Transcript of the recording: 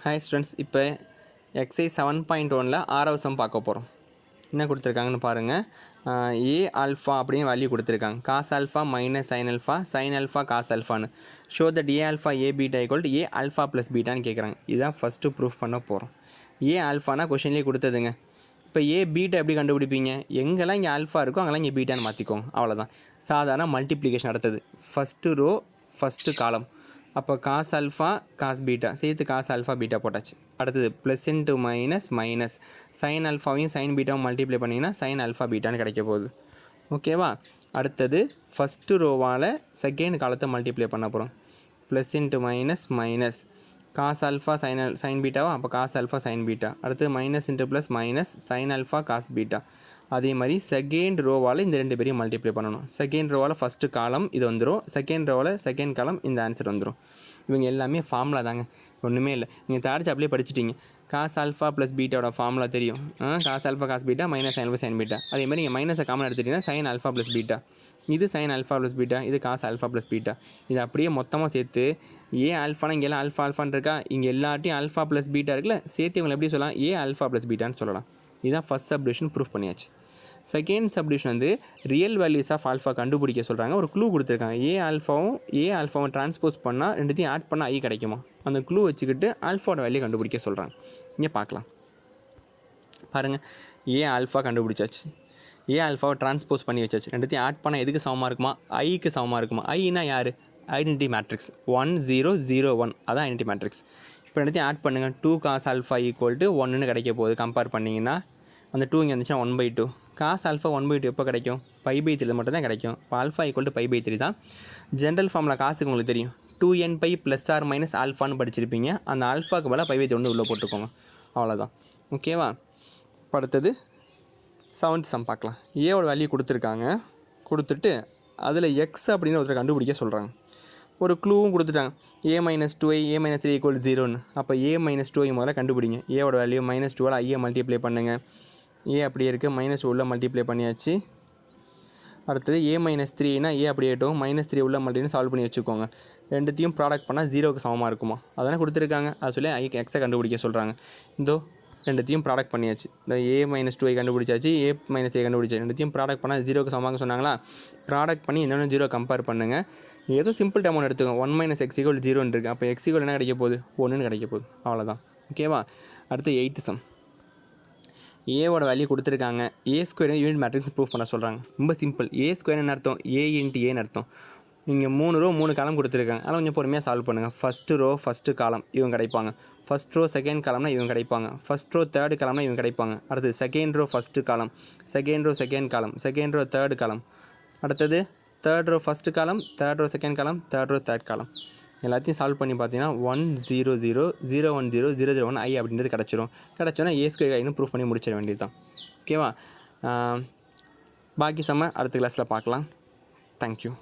Hi students, இப்போ exercise 7.1ல ஆறாவது some பார்க்க போகிறோம். என்ன கொடுத்துருக்காங்கன்னு பாருங்கள். a alpha அப்படின்னு வேல்யூ கொடுத்துருக்காங்க. cos alpha minus sin alpha cos alphaன்னு show that a alpha a beta equal to a alpha plus betaன்னு கேட்குறாங்க. இதுதான் ஃபஸ்ட்டு ப்ரூஃப் பண்ண போகிறோம். a alphaனா கொஷின்லேயே கொடுத்ததுங்க. இப்போ a beta எப்படி கண்டுபிடிப்பீங்க? எங்கெல்லாம் இங்கே ஆல்ஃபா இருக்கோ அங்கெல்லாம் இங்கே பீட்டான்னு மாற்றிக்கோங்க. அவ்வளோதான். சாதாரண மல்டிப்ளிகேஷன் அடுத்தது ஃபஸ்ட்டு ரோ ஃபஸ்ட்டு காலம். அப்போ காஸ் ஆல்ஃபா காஸ் பீட்டா சேர்த்து காஸ் ஆல்ஃபா பீட்டா போட்டாச்சு. அடுத்தது ப்ளஸ் இன்ட்டு மைனஸ் சைன் ஆல்ஃபாவையும் சைன் பீட்டாவும் மல்டிப்ளை பண்ணிங்கன்னா சைன் ஆல்ஃபா பீட்டான்னு கிடைக்க போகுது. ஓகேவா? அடுத்தது ஃபஸ்ட்டு ரோவால் செகண்ட் காலத்தை மல்டிப்ளை பண்ண போகிறோம். Plus into minus cos alpha sine பீட்டாவா, அப்போ காஸ் ஆல்ஃபா சைன் பீட்டா. அடுத்து minus into plus minus sine alpha cos beta. அதே மாதிரி செகண்ட் ரோவால் இந்த ரெண்டு பேரையும் மல்டிப்ளை பண்ணணும். செகண்ட் ரோவால் ஃபஸ்ட்டு காலம் இது வந்துடும், செகண்ட் ரோவால் செகண்ட் காலம் இந்த ஆன்சர் வந்துடும். இவங்க எல்லாமே ஃபார்முலா தாங்க, ஒன்றுமே இல்லை. நீங்கள் தேர்ட் சாப்லேயே படிச்சிட்டிங்க. காஸ் ஆல்ஃபா ப்ளஸ் பீட்டாவோட ஃபார்முலா தெரியும். Cos alpha cos beta minus sine alpha sine beta. அதே மாதிரி நீங்கள் மைனஸை காமன் எடுத்துட்டிங்கன்னா சைன் ஆல்ஃபா ப்ளஸ் பீட்டா. இது சைன் ஆல்ஃபா ப்ளஸ் பீட்டா, இது காஸ் ஆல்ஃபா ப்ளஸ் பீட்டா. இது அப்படியே மொத்தமாக சேர்த்து ஏ ஆல்ஃபானா இங்கே எல்லாம் ஆல்ஃபான்னு இருக்கா, இங்கே எல்லாத்தையும் ஆல்ஃபா ப்ளஸ் பீட்டா இருக்குல்ல, சேர்த்து இவங்களை எப்படி சொல்லலாம்? ஏ ஆல்ஃபா ப்ளஸ் பீட்டான்னு சொல்லலாம். இதுதான் ஃபஸ்ட் சப்டிவிஷன் ப்ரூஃப் பண்ணியாச்சு. செகண்ட் சப்டிவிஷன் வந்து ரியல் வேல்யூஸ் ஆஃப் ஆல்ஃபா கண்டுபிடிக்க சொல்கிறாங்க. ஒரு க்ளூ கொடுத்துருக்காங்க. ஏ ஆல்ஃபாவும் ட்ரான்ஸ்போஸ் பண்ணால் ரெண்டுத்தையும் ஆட் பண்ணால் ஐ கிடைக்குமா? அந்த க்ளூ வச்சுக்கிட்டு ஆல்ஃபாவோட வேல்யூ கண்டுபிடிக்க சொல்கிறாங்க. இங்கே பார்க்கலாம் பாருங்கள். ஏ ஆல்ஃபா கண்டுபிடிச்சாச்சு. ஏ ஆல்ஃபாவை ட்ரான்ஸ்போஸ் பண்ணி வச்சாச்சு. ரெண்டுத்தையும் ஆட் பண்ணால் எதுக்கு சமமாக இருக்குமா? ஐக்கு சமமாக இருக்குமா? ஐனா யார்? ஐடென்டிட்டி மேட்ரிக்ஸ் 1 0 0 1, அதான் ஐடென்டிட்டி மேட்ரிக்ஸ். இப்போ ரெண்டுத்தையும் ஆட் பண்ணுங்கள். 2 காஸ் ஆல்ஃபா ஈக்குவல் டு 1ன்னு கிடைக்க போகுது. கம்பேர் பண்ணிங்கன்னா அந்த 2 இங்கே இருந்துச்சுன்னா 1/2. காஸ் ஆல்ஃபா 1/2 எப்போ கிடைக்கும்? π/3 மட்டும் தான் கிடைக்கும். இப்போ ஆல்ஃபா ஈக்குவல் டு π/3 தான். ஜென்ரல் ஃபார்மில் காசுக்கு உங்களுக்கு தெரியும். 2n π ப்ளஸ் ஆர் மைனஸ் ஆல்ஃபான்னு படிச்சிருப்பீங்க. அந்த ஆல்ஃபாக்கு பதிலாக π/3 வந்து உள்ளே போட்டுக்கோங்க. அவ்வளோதான். ஓகேவா? அடுத்தது 7th சம் பார்க்கலாம். ஏவோட வேல்யூ கொடுத்துருக்காங்க. கொடுத்துட்டு அதில் எக்ஸ் அப்படின்னு ஒருத்தர் கண்டுபிடிக்க சொல்கிறாங்க. ஒரு க்ளூவும் கொடுத்துட்டாங்க. a - 2i a - 3 = 0ன்னு. அப்போ a - 2i முதல்ல கண்டுபிடிங்க. ஏவோட வேல்யூ -2ஆல் ஐயை மல்டிப்ளை பண்ணுங்கள். ஏ அப்படியே இருக்குது, -2 உள்ள மல்டிப்ளை பண்ணியாச்சு. அடுத்தது a - 3னா ஏ அப்படியே ஆகிட்டோம், -3 உள்ள மல்டிப்ளை சால்வ் பண்ணி வச்சுக்கோங்க. ரெண்டுத்தையும் ப்ராடக்ட் பண்ணால் 0க்கு சமமாக இருக்குமா? அதெல்லாம் கொடுத்துருக்காங்க. அது சொல்லி எக்ஸை கண்டுபிடிக்க சொல்கிறாங்க. இதோ ரெண்டுத்தையும் ப்ராடக்ட் பண்ணியாச்சு. இந்த a - 2i கண்டுபிடிச்சாச்சு, a - 3 கண்டுபிடிச்சாச்சு. ரெண்டுத்தையும் ப்ராடக்ட் பண்ணால் 0க்கு சமமாக சொன்னாங்களா? ப்ராடக்ட் பண்ணி என்னென்ன 0 கம்பேர் பண்ணுங்கள். ஏதோ சிம்பிள் டேர்ம் எடுத்துக்கோங்க. 1 - x = 0ன்னு இருக்குது. அப்போ x = என்ன கிடைக்க போகுது? 1ன்னு கிடைக்க போகுது. அவ்வளோதான். ஓகேவா? அடுத்து 8th சம். ஏவோட வேல்யூ கொடுத்துருக்காங்க. a² யூனிட் மேட்ரிக்ஸ் ப்ரூஃப் பண்ண சொல்கிறாங்க. ரொம்ப சிம்பிள். a² என்ன அர்த்தம்? a × a அர்த்தம். இங்கே 3 ரோ 3 காலம் கொடுத்துருக்காங்க. அதனால் கொஞ்சம் பொறுமையாக சால்வ் பண்ணுங்கள். ஃபஸ்ட்டு ரோ ஃபஸ்ட்டு காலம் இவங்க கிடைப்பாங்க. ஃபஸ்ட் ரோ செகண்ட் காலம்னா இவங்க கிடைப்பாங்க. ஃபஸ்ட் ரோ தேர்டு காலம்னா இவங்க கிடைப்பாங்க. அடுத்தது second row first column, second row second column, second row third column. அடுத்தது third row first column, third row second column, third row third column. எல்லாத்தையும் சால்வ் பண்ணி பார்த்தீங்கன்னா 1 0 0 0 1 0 0 0 1 ஐ அப்படின்றது கிடச்சிரும். கிடச்சோன்னா a² ஐன்னு ப்ரூஃப் பண்ணி முடிச்சிட வேண்டியது தான். ஓகேவா? பாக்கி சம்ம அடுத்த கிளாஸில் பார்க்கலாம். தேங்க்யூ.